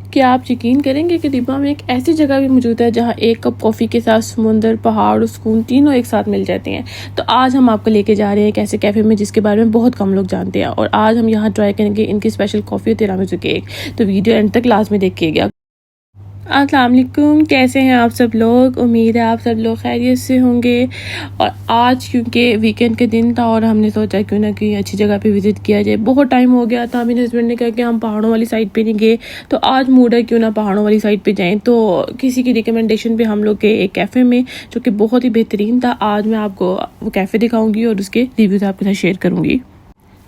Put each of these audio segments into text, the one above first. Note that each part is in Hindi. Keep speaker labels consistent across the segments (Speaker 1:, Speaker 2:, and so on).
Speaker 1: क्या आप यकीन करेंगे कि दिब्बा में एक ऐसी जगह भी मौजूद है जहां एक कप कॉफ़ी के साथ समुंदर, पहाड़ और सुकून तीनों एक साथ मिल जाते हैं। तो आज हम आपको लेके जा रहे हैं एक ऐसे कैफ़े में जिसके बारे में बहुत कम लोग जानते हैं, और आज हम यहाँ ट्राई करेंगे इनकी स्पेशल कॉफ़ी और तिरामिसू केक। तो वीडियो एंड तक लाजमी देखिएगा। अस्सलाम वालेकुम, कैसे हैं आप सब लोग? उम्मीद है आप सब लोग खैरियत से होंगे। और आज क्योंकि वीकेंड के दिन था और हमने सोचा क्यों ना कहीं अच्छी जगह पे विज़िट किया जाए। बहुत टाइम हो गया था, मेरे हस्बैंड ने कहा कि हम पहाड़ों वाली साइड पे नहीं गए, तो आज मूड है क्यों ना पहाड़ों वाली साइड पे जाएं। तो किसी की रिकमेंडेशन पे हम लोग गए एक कैफ़े में जो कि बहुत ही बेहतरीन था। आज मैं आपको वो कैफ़े दिखाऊँगी और उसके रिव्यूज़ आपके साथ शेयर करूँगी।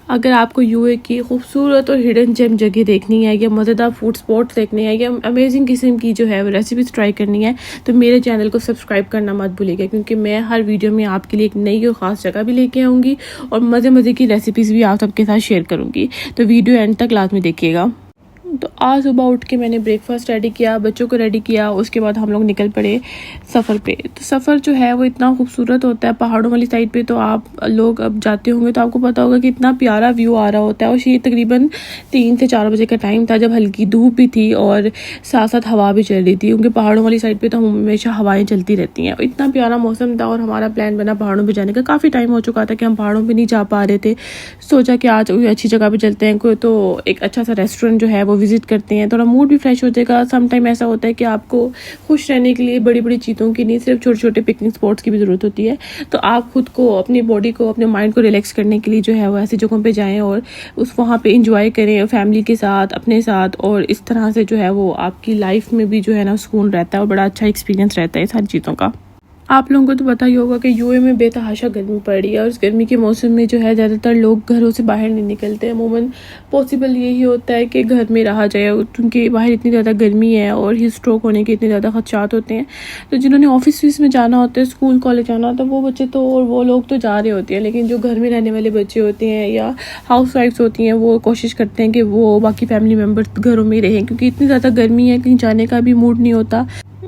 Speaker 1: अगर आपको यूए की खूबसूरत और हिडन जेम जगह देखनी है या मज़ेदार फूड स्पॉट्स देखने हैं या अमेजिंग किस्म की जो है वो रेसिपीज़ ट्राई करनी है, तो मेरे चैनल को सब्सक्राइब करना मत भूलिएगा, क्योंकि मैं हर वीडियो में आपके लिए एक नई और ख़ास जगह भी लेके आऊँगी और मज़े की रेसिपीज़ भी आप सबके साथ शेयर करूँगी। तो वीडियो एंड तक लाजमी देखिएगा। तो आज सुबह उठ के मैंने ब्रेकफास्ट रेडी किया, बच्चों को रेडी किया, उसके बाद हम लोग निकल पड़े सफ़र पे। तो सफ़र जो है वो इतना खूबसूरत होता है पहाड़ों वाली साइड पे। तो आप लोग अब जाते होंगे तो आपको पता होगा कि इतना प्यारा व्यू आ रहा होता है। और ये तकरीबन 3 से 4 बजे का टाइम था जब हल्की धूप भी थी और साथ साथ हवा भी चल रही थी, क्योंकि पहाड़ों वाली साइड पर तो हमेशा हवाएँ चलती रहती हैं। इतना प्यारा मौसम था और हमारा प्लान बना पहाड़ों पर जाने का। काफ़ी टाइम हो चुका था कि हम पहाड़ों पर नहीं जा पा रहे थे। सोचा कि आज कोई अच्छी जगह पर चलते हैं, कोई तो एक अच्छा सा रेस्टोरेंट जो है वो विज़िट करते हैं, थोड़ा मूड भी फ्रेश हो जाएगा। सम टाइम ऐसा होता है कि आपको खुश रहने के लिए बड़ी बड़ी चीज़ों की नहीं, सिर्फ छोटे छोटे पिकनिक स्पॉट्स की भी ज़रूरत होती है। तो आप खुद को, अपनी बॉडी को, अपने माइंड को रिलैक्स करने के लिए जो है वो ऐसी जगहों पे जाएं और उस वहाँ पे इंजॉय करें फैमिली के साथ, अपने साथ। और इस तरह से जो है वो आपकी लाइफ में भी जो है ना सुकून रहता है और बड़ा अच्छा एक्सपीरियंस रहता है सारी चीज़ों का। आप लोगों को तो पता ही होगा कि यूए में बेतहाशा गर्मी पड़ रही है और इस गर्मी के मौसम में जो है ज़्यादातर लोग घरों से बाहर नहीं निकलते हैं। अमूमन पॉसिबल यही होता है कि घर में रहा जाए, क्योंकि बाहर इतनी ज़्यादा गर्मी है और हीट स्ट्रोक होने के इतने ज़्यादा खदशात होते हैं। तो जिन्होंने ऑफिस में जाना होता है, स्कूल कॉलेज जाना होता है, वो बच्चे तो और वो लोग तो जा रहे होते हैं, लेकिन जो घर में रहने वाले बच्चे होते हैं या हाउस वाइफ्स होती हैं वो कोशिश करते हैं कि वो बाकी फैमिली मेम्बर्स घरों में रहें, क्योंकि इतनी ज़्यादा गर्मी है, कहीं जाने का भी मूड नहीं होता।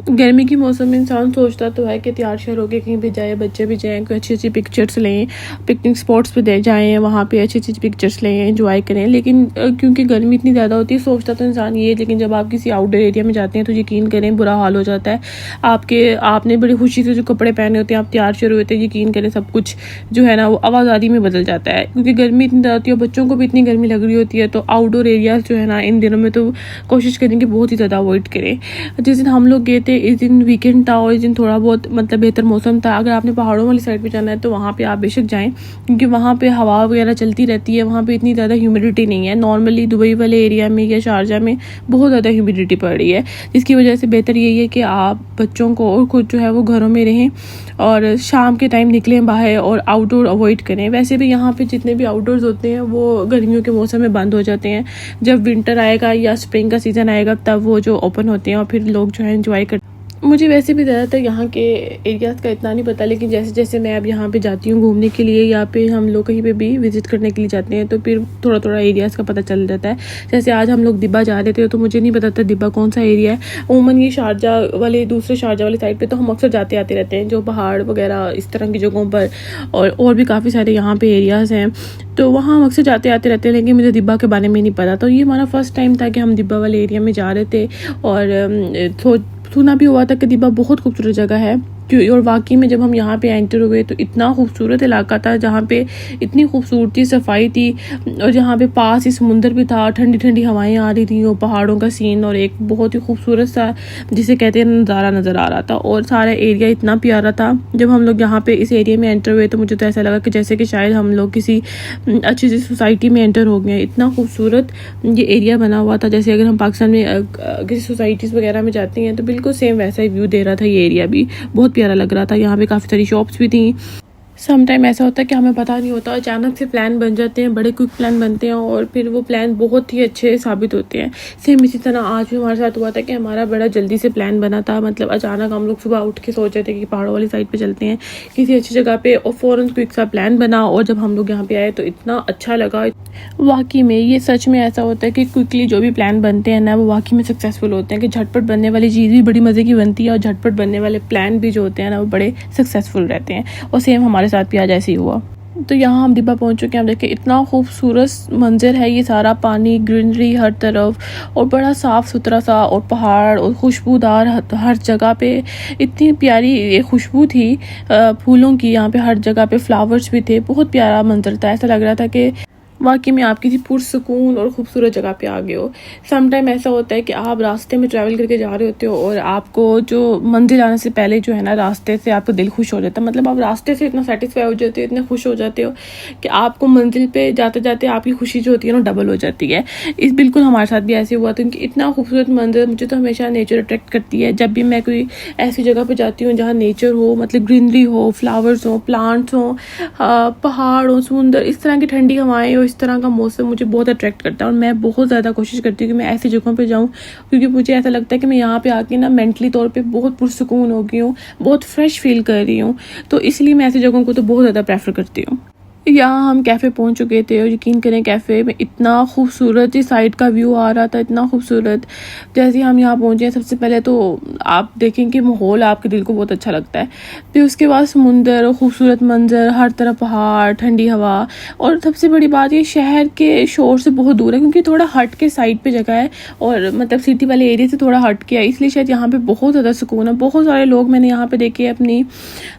Speaker 1: गर्मी के मौसम में इंसान सोचता तो है कि तैयार श्यार होकर कहीं भी जाए, बच्चे भी जाएँ, कोई अच्छी अच्छी पिक्चर्स लें, पिकनिक स्पॉट्स पे दे जाएँ, वहाँ पे अच्छी अच्छी पिक्चर्स लें, एंजॉय करें। लेकिन क्योंकि गर्मी इतनी ज़्यादा होती है, सोचता तो इंसान ये, लेकिन जब आप किसी आउटडोर एरिया में जाते हैं तो यकीन करें बुरा हाल हो जाता है। आपने बड़ी खुशी से जो कपड़े पहने होते हैं, आप तैयार श्यार होते हैं, यकीन करें सब कुछ जो है ना वो आवाज़ादी में बदल जाता है, क्योंकि गर्मी इतनी ज़्यादा होती है, बच्चों को भी इतनी गर्मी लग रही होती है। तो आउटडोर एरियाज़ जो है ना इन दिनों में तो कोशिश करें कि बहुत ही ज़्यादा अवॉइड करें। जिस दिन हम लोग गए थे इस दिन वीकेंड था और इस दिन थोड़ा बहुत मतलब बेहतर मौसम था। अगर आपने पहाड़ों वाली साइड पे जाना है तो वहाँ पे आप बेशक जाएं, क्योंकि वहाँ पे हवा वगैरह चलती रहती है, वहाँ पे इतनी ज़्यादा ह्यूमिडिटी नहीं है। नॉर्मली दुबई वाले एरिया में या शारजा में बहुत ज़्यादा ह्यूमिडिटी पड़ रही है, जिसकी वजह से बेहतर यही है कि आप बच्चों को और खुद जो है वो घरों में रहें और शाम के टाइम निकलें बाहर और आउटडोर अवॉइड करें। वैसे भी यहाँ पे जितने भी आउटडोर्स होते हैं वो गर्मियों के मौसम में बंद हो जाते हैं। जब विंटर आएगा या स्प्रिंग का सीज़न आएगा तब वो जो ओपन होते हैं और फिर लोग जो है एंजॉय करते हैं। मुझे वैसे भी ज़्यादातर यहाँ के एरियाज़ का इतना नहीं पता, लेकिन जैसे जैसे मैं अब यहाँ पे जाती हूँ घूमने के लिए या पे हम लोग कहीं पे भी विज़िट करने के लिए जाते हैं तो फिर थोड़ा थोड़ा एरियाज़ का पता चल जाता है। जैसे आज हम लोग दिब्बा जा रहे थे तो मुझे नहीं पता था दिब्बा कौन सा एरिया है। उमूमन ये दूसरे शारजा वाली साइड पर तो हम अक्सर जाते आते रहते हैं, जो पहाड़ वगैरह इस तरह की जगहों पर, और भी काफ़ी सारे यहाँ पर एरियाज़ हैं, तो वहाँ हम अक्सर जाते आते रहते हैं, लेकिन मुझे दिब्बा के बारे में नहीं पता। तो ये हमारा फर्स्ट टाइम था कि हम दिब्बा वाले एरिया में जा रहे थे और सुना भी हुआ था कि दिब्बा बहुत खूबसूरत जगह है। और वाकई में जब हम यहाँ पे एंटर हुए तो इतना खूबसूरत इलाका था, जहाँ पे इतनी खूबसूरती सफाई थी और जहाँ पे पास ही समुंदर भी था, ठंडी ठंडी हवाएं आ रही थी और पहाड़ों का सीन और एक बहुत ही खूबसूरत सा जिसे कहते हैं नज़ारा नज़र आ रहा था। और सारा एरिया इतना प्यारा था। जब हम लोग यहाँ पे इस एरिया में एंटर हुए तो मुझे तो ऐसा लगा कि जैसे कि शायद हम लोग किसी अच्छी सी सोसाइटी में एंटर हो गए। इतना खूबसूरत ये एरिया बना हुआ था, जैसे अगर हम पाकिस्तान में किसी सोसाइटीज़ वगैरह में जाते हैं तो बिल्कुल सेम वैसा ही व्यू दे रहा था। ये एरिया भी बहुत प्यारा लग रहा था। यहाँ पे काफ़ी सारी शॉप्स भी थी। सम टाइम ऐसा होता है कि हमें पता नहीं होता, अचानक से प्लान बन जाते हैं, बड़े क्विक प्लान बनते हैं और फिर वो प्लान बहुत ही अच्छे साबित होते हैं। सेम इसी तरह आज भी हमारे साथ हुआ था कि हमारा बड़ा जल्दी से प्लान बना था। मतलब अचानक हम लोग सुबह उठ के सोच रहे थे कि पहाड़ों वाली साइड पे चलते हैं किसी अच्छी जगह पे, और फ़ौरन क्विक सा प्लान बना और जब हम लोग यहाँ पे आए तो इतना अच्छा लगा। वाकई में ये सच में ऐसा होता है कि क्विकली जो भी प्लान बनते हैं ना वो वाकई में सक्सेसफुल होते हैं, कि झटपट बनने वाली चीज़ भी बड़ी मज़े की बनती है और झटपट बनने वाले प्लान भी जो होते हैं ना वो बड़े सक्सेसफुल रहते हैं। और सेम हमारे साथ भी आज ऐसे ही हुआ। तो यहाँ हम दिब्बा पहुँच चुके हैं। हम देखें इतना खूबसूरत मंज़र है, ये सारा पानी, ग्रीनरी हर तरफ और बड़ा साफ़ सुथरा सा, और पहाड़ और खुशबूदार हर जगह पे। इतनी प्यारी ये खुशबू थी फूलों की, यहाँ पे हर जगह पे फ्लावर्स भी थे। बहुत प्यारा मंज़र था, ऐसा लग रहा था कि वाकई में आप किसी पुरसकून और ख़ूबसूरत जगह पे आ गए हो। सम टाइम ऐसा होता है कि आप रास्ते में ट्रैवल करके जा रहे होते हो और आपको जो मंजिल आने से पहले जो है ना, रास्ते से आपका दिल खुश हो जाता है। मतलब आप रास्ते से इतना सेटिस्फाई हो जाते हो, इतने खुश हो जाते हो कि आपको मंजिल पे जाते जाते आपकी खुशी जो होती है ना डबल हो जाती है। इस बिल्कुल हमारे साथ भी ऐसे हुआ था, क्योंकि इतना खूबसूरत मंजर, मुझे तो हमेशा नेचर अट्रैक्ट करती है। जब भी मैं कोई ऐसी जगह पर जाती हूँ जहाँ नेचर हो, मतलब ग्रीनरी हो, फ्लावर्स हो, प्लांट्स हो, पहाड़ हो, समुंदर, इस तरह की ठंडी हवाएं हो, इस तरह का मौसम मुझे बहुत अट्रैक्ट करता है। और मैं बहुत ज़्यादा कोशिश करती हूँ कि मैं ऐसी जगहों पे जाऊँ, क्योंकि मुझे ऐसा लगता है कि मैं यहाँ पे आके ना मेंटली तौर पे बहुत पुरसुकून हो गई हूँ, बहुत फ्रेश फील कर रही हूँ। तो इसलिए मैं ऐसी जगहों को तो बहुत ज़्यादा प्रेफर करती हूँ। यहाँ हम कैफ़े पहुँच चुके थे और यकीन करें कैफ़े में इतना खूबसूरत इस साइड का व्यू आ रहा था, इतना खूबसूरत। जैसे हम यहाँ पहुँचे, सबसे पहले तो आप देखें कि माहौल आपके दिल को बहुत अच्छा लगता है। फिर उसके बाद समुंदर और खूबसूरत मंजर, हर तरफ पहाड़, ठंडी हवा, और सबसे बड़ी बात ये शहर के शोर से बहुत दूर है, क्योंकि थोड़ा हट के साइड पे जगह है और मतलब सिटी वाले एरिया से थोड़ा हट के है, इसलिए शायद यहाँ पे बहुत ज़्यादा सुकून है। बहुत सारे लोग मैंने यहाँ पे देखे अपनी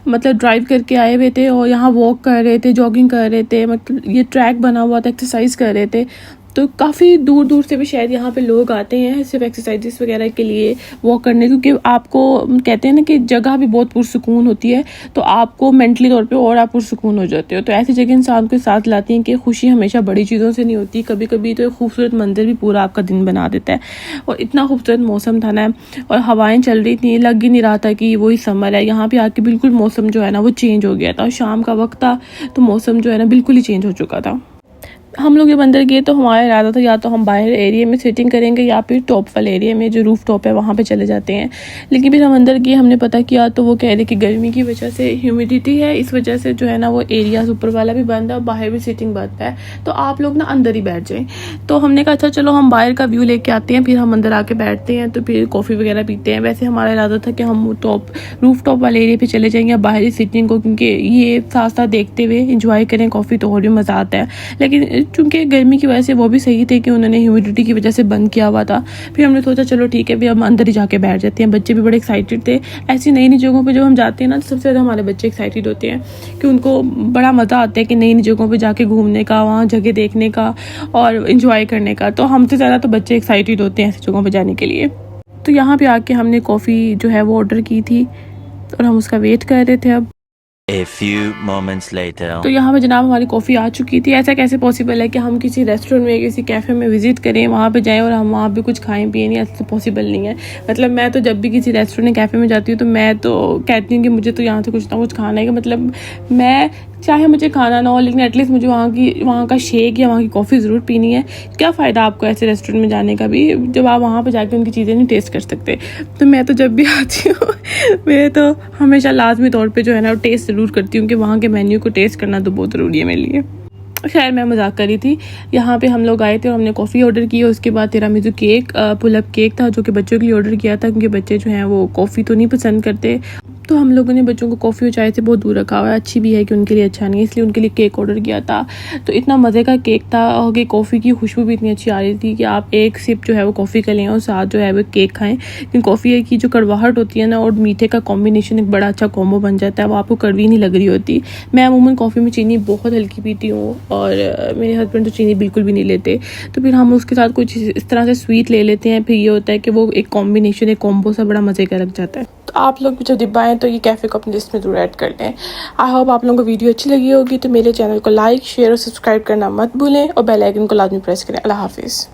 Speaker 1: मतलब ड्राइव करके आए हुए थे और यहाँ वॉक कर रहे थे, जॉगिंग कर रहे थे, मतलब ये ट्रैक बना हुआ था, एक्सरसाइज कर रहे थे। तो काफ़ी दूर दूर से भी शायद यहाँ पे लोग आते हैं सिर्फ एक्सरसाइजेस वगैरह के लिए, वॉक करने, क्योंकि आपको कहते हैं ना कि जगह भी बहुत पुरसुकून होती है, तो आपको मेंटली तौर पे और आप पुरसुकून हो जाते हो। तो ऐसी जगह इंसान को साथ लाती हैं कि खुशी हमेशा बड़ी चीज़ों से नहीं होती, कभी कभी तो खूबसूरत मंजर भी पूरा आपका दिन बना देता है। और इतना खूबसूरत मौसम था ना, और हवाएं चल रही थी, लग ही नहीं रहा था कि वही समर है। यहाँ पे आके बिल्कुल मौसम जो है ना वो चेंज हो गया था, शाम का वक्त था तो मौसम जो है ना बिल्कुल ही चेंज हो चुका था। हम लोग जब अंदर गए तो हमारा इरादा था या तो हम बाहर एरिया में सिटिंग करेंगे या फिर टॉप वाले एरिया में जो रूफ टॉप है वहाँ पे चले जाते हैं। लेकिन फिर हम अंदर गए, हमने पता किया तो वो कह रहे कि गर्मी की वजह से, ह्यूमिडिटी है, इस वजह से जो है ना वो एरिया ऊपर वाला भी बंद है और बाहर भी सिटिंग बंद है, तो आप लोग ना अंदर ही बैठ जाएँ। तो हमने कहा अच्छा चलो हम बाहर का व्यू लेके आते हैं, फिर हम अंदर आके बैठते हैं, तो फिर कॉफ़ी वगैरह पीते हैं। वैसे हमारा इरादा था कि हम रूफ टॉप वाले एरिया पर चले जाएंगे बाहरी सिटिंग को, क्योंकि ये साथ साथ देखते हुए इंजॉय करें कॉफ़ी, तो और भी मज़ा आता है। लेकिन चूँकि गर्मी की वजह से वो भी सही थे कि उन्होंने ह्यूमिडिटी की वजह से बंद किया हुआ था। फिर हमने सोचा चलो ठीक है, फिर हम अंदर ही जाके बैठ जाते हैं। बच्चे भी बड़े एक्साइटेड थे। ऐसी नई नई जगहों पे जब हम जाते हैं ना तो सबसे ज़्यादा हमारे बच्चे एक्साइटेड होते हैं, कि उनको बड़ा मज़ा आता है कि नई नई जगहों पे जाके घूमने का, वहाँ जगह देखने का और इन्जॉय करने का। तो हमसे ज़्यादा तो बच्चे एक्साइटेड होते हैं ऐसी जगहों पर जाने के लिए। तो यहाँ पर आके हमने कॉफ़ी जो है वो ऑर्डर की थी और हम उसका वेट कर रहे थे। अब
Speaker 2: A few moments later.
Speaker 1: तो यहाँ पे जनाब हमारी कॉफ़ी आ चुकी थी। ऐसा कैसे पॉसिबल है कि हम किसी रेस्टोरेंट में, किसी कैफ़े में विज़िट करें, वहाँ पे जाएं और हम वहाँ पे कुछ खाएं पिए? नहीं, ऐसा तो पॉसिबल नहीं है। मतलब मैं तो जब भी किसी रेस्टोरेंट कैफ़े में जाती हूँ तो मैं तो कहती हूँ कि मुझे तो यहाँ से कुछ ना कुछ खाना है। मतलब मैं चाहे मुझे खाना ना हो, लेकिन एटलीस्ट मुझे वहाँ का शेक या वहाँ की कॉफ़ी ज़रूर पीनी है। क्या फ़ायदा आपको ऐसे रेस्टोरेंट में जाने का भी जब आप वहाँ पे जाके उनकी चीज़ें नहीं टेस्ट कर सकते। तो मैं तो जब भी आती हूँ मैं तो हमेशा लाजमी तौर पे जो है ना टेस्ट ज़रूर करती हूँ कि वहाँ के मेन्यू को टेस्ट करना तो बहुत ज़रूरी है मेरे लिए। खैर मैं मजाक कर रही थी। यहाँ पे हम लोग आए थे और हमने कॉफ़ी ऑर्डर की, उसके बाद तिरामिसू केक, पुलअप केक था जो कि बच्चों के लिए ऑर्डर किया था, क्योंकि बच्चे जो हैं वो कॉफ़ी तो नहीं पसंद करते। तो हम लोगों ने बच्चों को कॉफ़ी और चाय से बहुत दूर रखा हुआ है। अच्छी भी है कि उनके लिए अच्छा नहीं है, इसलिए उनके लिए केक ऑर्डर किया था। तो इतना मज़े का केक था और कि कॉफ़ी की खुशबू भी इतनी अच्छी आ रही थी कि आप एक सिप जो है वो कॉफ़ी का लें और साथ जो है वो केक खाएं। लेकिन कॉफ़ी की जो कड़वाहट होती है ना और मीठे का कॉम्बिनेशन एक बड़ा अच्छा कॉम्बो बन जाता है, वो आपको कड़वी नहीं लग रही होती। मैं अमूमन कॉफ़ी में चीनी बहुत हल्की पीती हूँ और मेरे हस्बैंड तो चीनी बिल्कुल भी नहीं लेते। तो फिर हम उसके साथ कुछ इस तरह से स्वीट ले लेते हैं। फिर ये होता है कि वो एक कॉम्बिनेशन, एक कॉम्बो सा बड़ा मज़े का लग जाता है। तो आप लोग भी जब डिब्बा आएँ तो ये कैफ़े को अपनी लिस्ट में ज़रूर ऐड कर लें। आई होप आप लोगों को वीडियो अच्छी लगी होगी। तो मेरे चैनल को लाइक, शेयर और सब्सक्राइब करना मत भूलें और बेल आइकन को लाजमी प्रेस करें। अल्लाह हाफिज़।